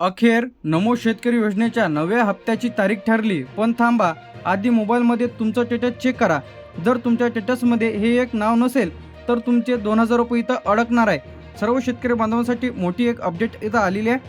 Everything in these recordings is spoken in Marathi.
अखेर नमो शेतकरी योजनेच्या नव्या हप्त्याची तारीख ठरली. पण थांबा, आधी मोबाईलमध्ये तुमचं स्टेटस चेक करा. जर तुमच्या स्टेटसमध्ये हे एक नाव नसेल तर तुमचे 2000 रुपये इथं अडकणार आहे. सर्व शेतकरी बांधवांसाठी मोठी एक अपडेट इथं आलेली आहे.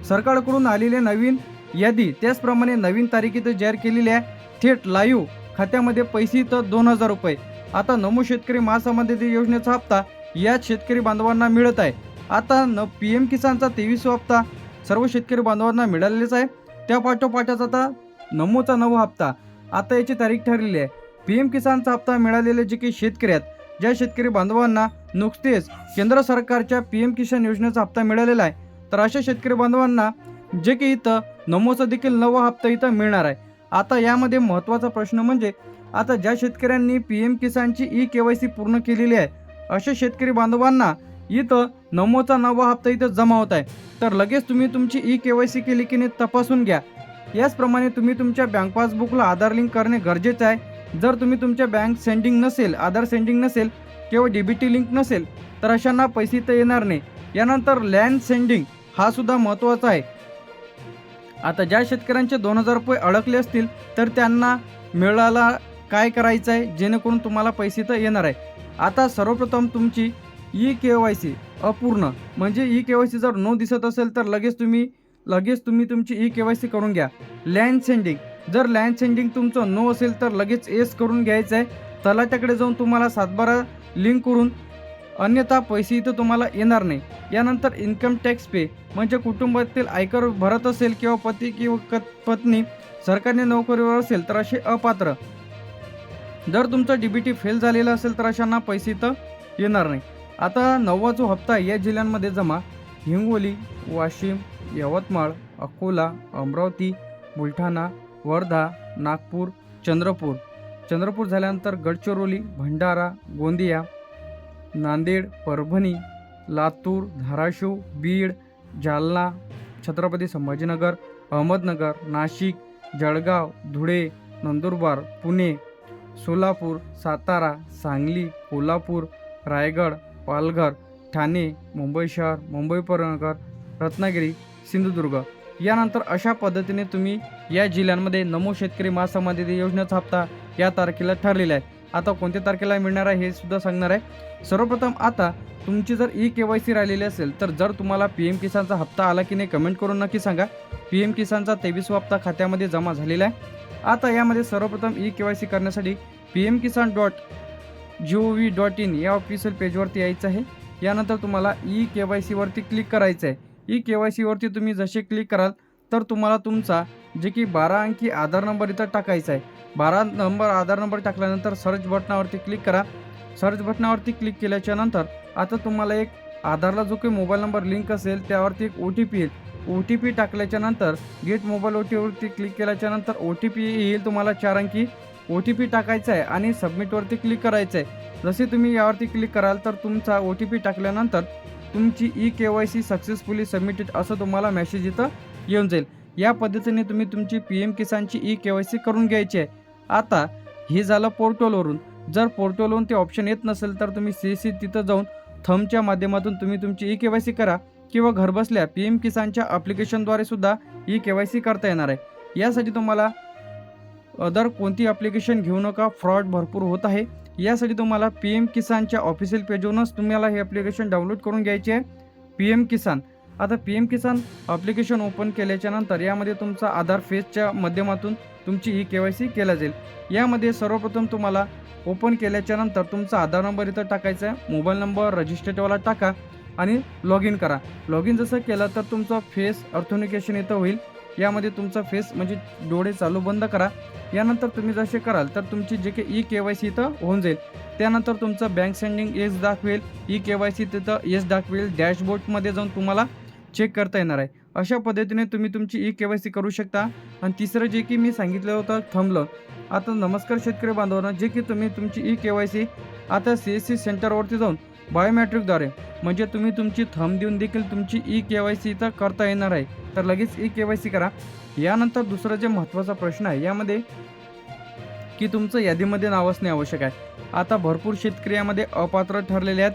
सरकारकडून आलेली नवीन यादी त्याचप्रमाणे नवीन तारीख इथं जाहीर केलेली आहे. थेट लाईव्ह खात्यामध्ये पैसे इथं 2000 रुपये. आता नमो शेतकरी महासमाधी योजनेचा हप्ता याच शेतकरी बांधवांना मिळत आहे. आता PM किसानचा 23वा हप्ता सर्व शेतकरी बांधवांना मिळालेलाच आहे. त्या पाठोपाठच आता नमोचा नवा हप्ता आता याची तारीख ठरलेली आहे. PM किसानचा हप्ता मिळालेले जे काही शेतकरी आहेत, ज्या शेतकरी बांधवांना नुकतेच केंद्र सरकारच्या PM किसान योजनेचा हप्ता मिळालेला आहे, तर अशा शेतकरी बांधवांना जे की इथं नमोचा देखील नवा हप्ता इथं मिळणार आहे. आता यामध्ये महत्त्वाचा प्रश्न म्हणजे आता ज्या शेतकऱ्यांनी PM किसानची KYC पूर्ण केलेली आहे, अशा शेतकरी बांधवांना इथं नमोचा नवा हप्ता इथं जमा होत आहे. तर लगेच तुम्ही तुमची KYC केली की नाही तपासून घ्या. याचप्रमाणे तुम्ही तुमच्या बँक पासबुकला आधार लिंक करणे गरजेचं आहे. जर तुम्ही तुमच्या बँक सेंडिंग नसेल, आधार सेंडिंग नसेल किंवा DBT लिंक नसेल तर अशांना पैसे तर येणार नाही. यानंतर लँड सेंडिंग हा सुद्धा महत्त्वाचा आहे. आता ज्या शेतकऱ्यांचे 2000 रुपये अडकले असतील तर त्यांना मिळाला काय करायचं आहे जेणेकरून तुम्हाला पैसे तर येणार आहे. आता सर्वप्रथम तुमची KYC अपूर्ण म्हणजे KYC जर नो दिसत असेल तर लगेच तुम्ही तुमची KYC करून घ्या. लँड सेंडिंग जर लँड सेंडिंग तुमचं नो असेल तर लगेच येस करून घ्यायचं आहे. तलाट्याकडे जाऊन तुम्हाला 7/12 लिंक करून, अन्यथा पैसे इथं तुम्हाला येणार नाही. यानंतर इन्कम टॅक्स पे म्हणजे कुटुंबातील आयकर भरत असेल किंवा पती किंवा पत्नी सरकारी नोकरीवर असेल तर असे अपात्र. जर तुमचा DBT फेल झालेला असेल तर अशांना पैसे इथं येणार नाही. आता नववा जो हप्ता आहे या जिल्ह्यांमध्ये जमा हिंगोली, वाशिम, यवतमाळ, अकोला, अमरावती, बुलढाणा, वर्धा, नागपूर, चंद्रपूर झाल्यानंतर गडचिरोली, भंडारा, गोंदिया, नांदेड, परभणी, लातूर, धाराशिव, बीड, जालना, छत्रपती संभाजीनगर, अहमदनगर, नाशिक, जळगाव, धुळे, नंदुरबार, पुणे, सोलापूर, सातारा, सांगली, कोल्हापूर, रायगड, पालघर, ठाणे, मुंबई शहर, मुंबई उपनगर, रत्नागिरी, सिंधुदुर्ग. यानंतर अशा पद्धतीने तुम्ही या जिल्ह्यांमध्ये नमो शेतकरी महासमाधी योजनेचा हप्ता या तारखेला ठरलेला आहे. आता कोणत्या तारखेला मिळणार आहे हे सुद्धा सांगणार आहे. सर्वप्रथम आता तुमची जर KYC राहिलेली असेल तर जर तुम्हाला PM किसानचा हप्ता आला की नाही कमेंट करून नक्की सांगा. PM किसानचा 23वा हप्ता खात्यामध्ये जमा झालेला आहे. आता यामध्ये सर्वप्रथम KYC करण्यासाठी pmkisan.gov.in या ऑफिशियल पेजवरती यायचं आहे. यानंतर तुम्हाला KYC वरती क्लिक करायचं आहे. KYC वरती तुम्ही जसे क्लिक कराल तर तुम्हाला तुमचा जे की 12 अंकी आधार नंबर इथं टाकायचा आहे. 12 आधार नंबर टाकल्यानंतर सर्च बटनावरती क्लिक करा. सर्च बटनावरती क्लिक केल्याच्या नंतर आता तुम्हाला एक आधारला जो काही मोबाईल नंबर लिंक असेल त्यावरती एक OTP येईल. OTP टाकल्याच्या नंतर गेट मोबाईल OTPवरती क्लिक केल्याच्या नंतर OTP येईल तुम्हाला 4 अंकी. OTP टाकायचा आहे आणि सबमिटवरती क्लिक करायचं आहे. जसे तुम्ही यावरती क्लिक कराल तर तुमचा OTP टाकल्यानंतर तुमची KYC सक्सेसफुली सबमिटेड असं तुम्हाला मेसेज इथं येऊन जाईल. या पद्धतीने तुम्ही तुमची PM किसानची KYC करून घ्यायची आहे. आता हे झालं पोर्टलवरून. जर पोर्टलवरून ते ऑप्शन येत नसेल तर तुम्ही CC तिथं जाऊन थंबच्या माध्यमातून तुम्ही तुमची KYC करा किंवा घरबसल्या PM किसानच्या ॲप्लिकेशनद्वारे सुद्धा KYC करता येणार आहे. यासाठी तुम्हाला अदर कोणती ॲप्लिकेशन घेऊ नका, फ्रॉड भरपूर होत आहे. यासाठी तुम्हाला PM किसानच्या ऑफिशियल पेजवरूनच तुम्हाला हे ॲप्लिकेशन डाउनलोड करून घ्यायचे आहे. PM किसान. आता PM किसान ॲप्लिकेशन ओपन केल्याच्या नंतर यामध्ये तुमचा आधार फेसच्या माध्यमातून तुमची KYC केला जाईल. यामध्ये सर्वप्रथम तुम्हाला ओपन केल्याच्या नंतर तुमचा आधार नंबर इथं टाकायचा आहे. मोबाईल नंबर रजिस्टर्डवाला टाका आणि लॉग इन करा. लॉग इन जसं केलं तर तुमचा फेस ऑथेंटिकेशन इथं होईल. यामध्ये तुमचा फेस म्हणजे डोळे चालू बंद करा. यानंतर तुम्ही जसे कराल तर तुमची जे काही KYC इथं होऊन जाईल. त्यानंतर तुमचं बँक सेंडिंग येस दाखवेल, KYC तिथं येस दाखवेल. डॅशबोर्डमध्ये जाऊन तुम्हाला चेक करता येणार आहे. अशा पद्धतीने तुम्ही तुमची KYC करू शकता. आणि तिसरं जे की मी सांगितलं होतं थंबलं. आता नमस्कार शेतकरी बांधवांना, जे की तुम्ही तुमची KYC आता CSC सेंटरवरती जाऊन बायोमेट्रिकद्वारे म्हणजे तुम्ही तुमची थंब देऊन देखील तुमची KYC इथं करता येणार आहे. तर लगेच KYC करा. यानंतर दुसरा जे महत्त्वाचा प्रश्न आहे यामध्ये की तुमचं यादीमध्ये नाव असणे आवश्यक आहे. आता भरपूर शेतकरी यामध्ये अपात्र ठरलेले आहेत.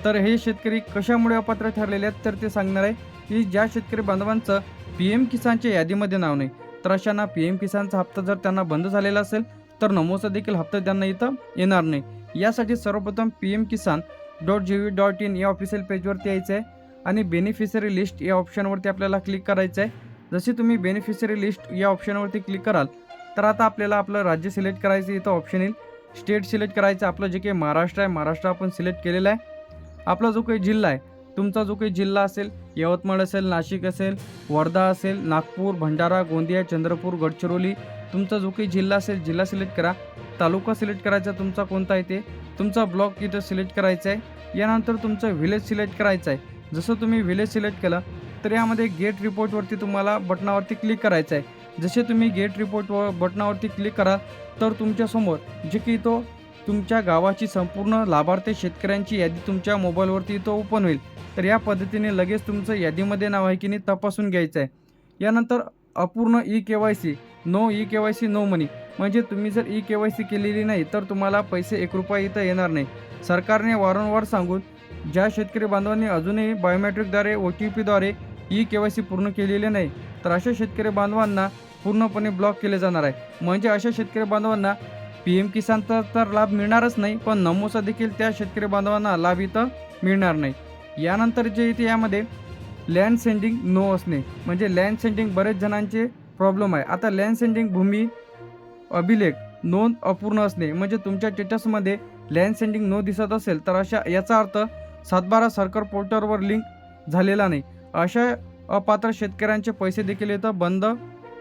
तर हे शेतकरी कशामुळे अपात्र ठरलेले आहेत तर ते सांगणार आहे की ज्या शेतकरी बांधवांचं पी एम किसानच्या यादीमध्ये नाव नाही, तर अशांना पी एम किसानचा हप्ता जर त्यांना बंद झालेला असेल तर नमोचा देखील हप्ता त्यांना इथं येणार नाही. यासाठी सर्वप्रथम pmkisan.gov.in या ऑफिशियल पेजवरती यायचं आहे आणि बेनिफिशरी लिस्ट या ऑप्शनवरती आपल्याला क्लिक करायचं आहे. जसे तुम्ही बेनिफिशरी लिस्ट या ऑप्शनवरती क्लिक कराल तर आता आपल्याला आपलं राज्य सिलेक्ट करायचं इथं ऑप्शन येईल. स्टेट सिलेक्ट करायचं, आपलं जे काही महाराष्ट्र आहे महाराष्ट्र आपण सिलेक्ट केलेलं आहे. आपला जो काही जिल्हा आहे, तुमचा जो काही जिल्हा असेल, यवतमाळ असेल, नाशिक असेल, वर्धा असेल, नागपूर, भंडारा, गोंदिया, चंद्रपूर, गडचिरोली, तुमचा जो काही जिल्हा असेल जिल्हा सिलेक्ट करा. तालुका सिलेक्ट करायचा तुमचा कोणता आहे ते, तुमचा ब्लॉक इथं सिलेक्ट करायचा आहे. यानंतर तुमचं व्हिलेज सिलेक्ट करायचं आहे. जसं तुम्ही व्हिलेज सिलेक्ट केलं तर यामध्ये गेट रिपोर्टवरती तुम्हाला बटनावरती क्लिक करायचं आहे. जसे तुम्ही गेट रिपोर्ट बटनावरती क्लिक करा तर तुमच्यासमोर जे की तो तुमच्या गावाची संपूर्ण लाभार्थी शेतकऱ्यांची यादी तुमच्या मोबाईलवरती तो ओपन होईल. तर या पद्धतीने लगेच तुमचं यादीमध्ये नाव आहे की नाही तपासून घ्यायचं आहे. यानंतर अपूर्ण KYC, नो KYC नो मनी, म्हणजे तुम्ही जर KYC केलेली नाही तर तुम्हाला पैसे 1 रुपया इथं येणार नाही. सरकारने वारंवार सांगून ज्या शेतकरी बांधवांनी अजूनही बायोमेट्रिकद्वारे OTPद्वारे KYC पूर्ण केलेले नाही तर अशा शेतकरी बांधवांना पूर्णपणे ब्लॉक केले जाणार आहे. म्हणजे अशा शेतकरी बांधवांना PM किसानचा तर लाभ मिळणारच नाही, पण नमोचा देखील त्या शेतकरी बांधवांना लाभ इथं मिळणार नाही. यानंतर जे इथे यामध्ये लँड सेंडिंग नो असणे, म्हणजे लँड सेंडिंग बरेच जणांचे प्रॉब्लेम आहे. आता लँड सेंडिंग भूमी अभिलेख नोंद अपूर्ण असणे, म्हणजे तुमच्या स्टेटसमध्ये लँड सेंडिंग नो दिसत असेल तर याचा अर्थ 7/12 सरकार पोर्टलवर लिंक झालेला नाही. अशा अपात्र शेतकऱ्यांचे पैसे देखील इथं बंद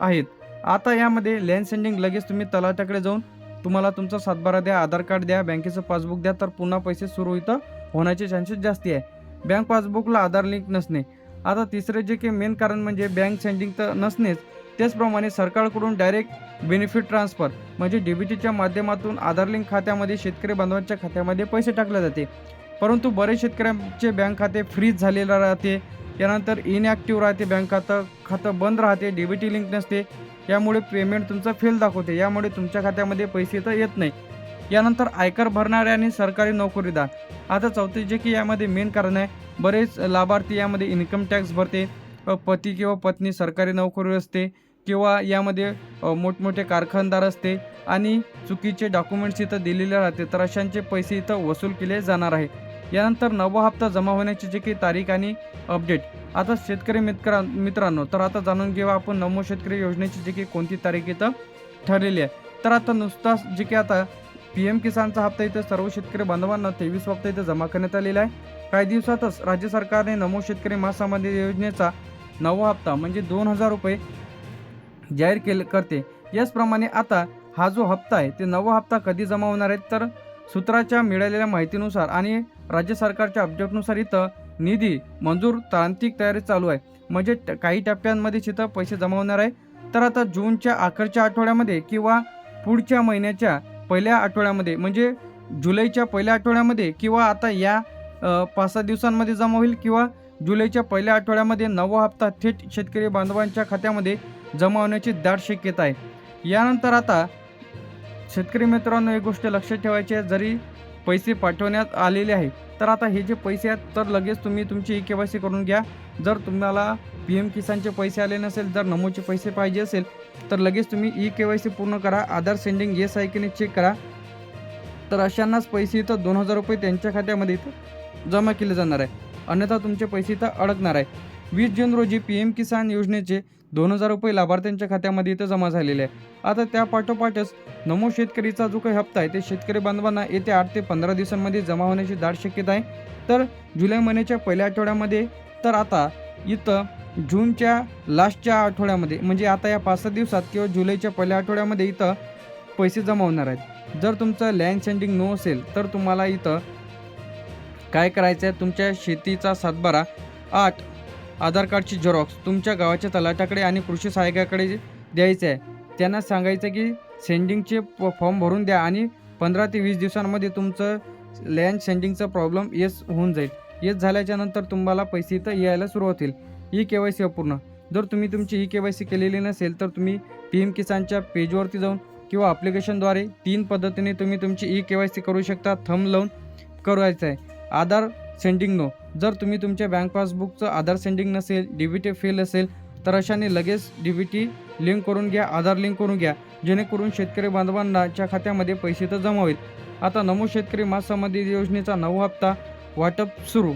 आहेत. आता यामध्ये लँड सेंडिंग लगेच तुम्ही तलाट्याकडे जाऊन तुम्हाला तुमचं 7/12 द्या, आधार कार्ड द्या, बँकेचं पासबुक द्या, तर पुन्हा पैसे सुरू इथं होण्याचे चान्सेस जास्ती आहे. बँक पासबुकला आधार लिंक नसणे. आता तिसरे जे काही मेन कारण म्हणजे बँक सेंडिंग तर नसणेच, त्याचप्रमाणे सरकारकडून डायरेक्ट बेनिफिट ट्रान्सफर म्हणजे DBTच्या माध्यमातून आधार लिंक खात्यामध्ये शेतकरी बांधवांच्या खात्यामध्ये पैसे टाकले जाते, परंतु बरेच शेतकऱ्यांचे बँक खाते फ्रीज झालेलं राहते. यानंतर इनॲक्टिव्ह राहते, बँक खातं बंद राहते, DBT लिंक नसते, यामुळे पेमेंट तुमचं फेल दाखवते, यामुळे तुमच्या खात्यामध्ये पैसे तर येत नाही. यानंतर आयकर भरणारे आणि सरकारी नोकरीदार. आता चौथे जे की यामध्ये मेन कारण आहे, बरेच लाभार्थी यामध्ये इन्कम टॅक्स भरते, पती किंवा पत्नी सरकारी नोकरी असते किंवा यामध्ये मोठमोठे कारखानदार असते आणि चुकीचे डॉक्युमेंट्स इथं दिलेले राहते, तर अशांचे पैसे इथं वसूल केले जाणार आहे. यानंतर नवा हप्ता जमा होण्याची जी काही तारीख आणि अपडेट. आता शेतकरी मित्रांनो, तर आता जाणून घेऊया आपण नमो शेतकरी योजनेची जी काही कोणती तारीख इथं ठरलेली आहे. तर आता नुसताच जे की आता PM किसानचा हप्ता इथं सर्व शेतकरी बांधवांना 23 हप्ता इथं जमा करण्यात आलेला आहे. काही दिवसातच राज्य सरकारने नमो शेतकरी महासन्मान योजनेचा नवा हप्ता म्हणजे 2,000 रुपये जाहीर करते. याचप्रमाणे आता हा जो हप्ता आहे ते नवा हप्ता कधी जमा होणार आहे, तर सूत्राच्या मिळालेल्या माहितीनुसार आणि राज्य सरकारच्या अपडेटनुसार इथं निधी मंजूर तांत्रिक तयारी चालू आहे, म्हणजे काही टप्प्यांमध्ये इथं पैसे जमा होणार आहे. तर आता जूनच्या अखेरच्या आठवड्यामध्ये किंवा पुढच्या महिन्याच्या पहिल्या आठवड्यामध्ये म्हणजे जुलैच्या पहिल्या आठवड्यामध्ये किंवा आता या 5-6 दिवसांमध्ये जमा होईल किंवा जुलैच्या पहिल्या आठवड्यामध्ये नवा हप्ता थेट शेतकरी बांधवांच्या खात्यामध्ये जमा होण्याची दाट शक्यता आहे. यानंतर आता शेतकरी मित्रांनो एक गोष्ट लक्षात ठेवायची आहे, जरी पैसे पाठवण्यात आलेले आहे तर आता हे जे पैसे आहेत तर लगेच तुम्ही तुमची KYC करून घ्या. जर तुम्हाला PM किसानचे पैसे आले नसेल, जर नमोचे पैसे पाहिजे असेल तर लगेच तुम्ही KYC पूर्ण करा. आधार सेंडिंग येस आहे की नाही चेक करा. तर अशांनाच पैसे इथं 2,000 रुपये त्यांच्या खात्यामध्ये इथं जमा केले जाणार आहे, अन्यथा तुमचे पैसे इथं अडकणार आहे. 20 जून रोजी PM किसान योजनेचे 2,000 रुपये लाभार्थ्यांच्या खात्यामध्ये इथं जमा झालेले आहे. आता त्या पाठोपाठच नमो शेतकरीचा जो काही हप्ता आहे ते शेतकरी बांधवांना येत्या 8 ते 15 दिवसांमध्ये जमा होण्याची दाट शक्यता आहे. तर जुलै महिन्याच्या पहिल्या आठवड्यामध्ये, तर आता इथं जूनच्या लास्टच्या आठवड्यामध्ये म्हणजे आता या 5-6 दिवसात किंवा जुलैच्या पहिल्या आठवड्यामध्ये इथं पैसे जमा होणार आहेत. जर तुमचं लँड सेंडिंग नो असेल तर तुम्हाला इथं काय करायचं आहे, तुमच्या शेतीचा 7/12 आधार कार्डची झेरॉक्स तुमच्या गावाच्या तलाट्याकडे आणि कृषी सहाय्यकाकडे द्यायचं आहे. त्यांना सांगायचं की सेंडिंगचे फॉर्म भरून द्या आणि 15 ते 20 दिवसांमध्ये तुमचं लँड सेंडिंगचा प्रॉब्लेम होऊन जाईल. झाल्याच्या नंतर तुम्हाला पैसे इथं यायला सुरुवात होईल. KYC अपूर्ण. जर तुम्ही तुमची KYC केलेली नसेल तर तुम्ही PM किसानच्या पेजवरती जाऊन किंवा ॲप्लिकेशनद्वारे 3 पद्धतीने तुम्ही तुमची KYC करू शकता. थंब लावून करायचं आहे. आधार सेंडिंग नो. जर तुम्ही तुमच्या बँक पासबुकचं आधार सेंडिंग नसेल, DBT फेल असेल तर अशाने लगेच DBT लिंक करून घ्या, आधार लिंक करून घ्या, जेणेकरून शेतकरी बांधवांच्या खात्यामध्ये पैसे तर जमा होईल. आता नमो शेतकरी महासंवाद योजनेचा 9वा हप्ता वाटप सुरू.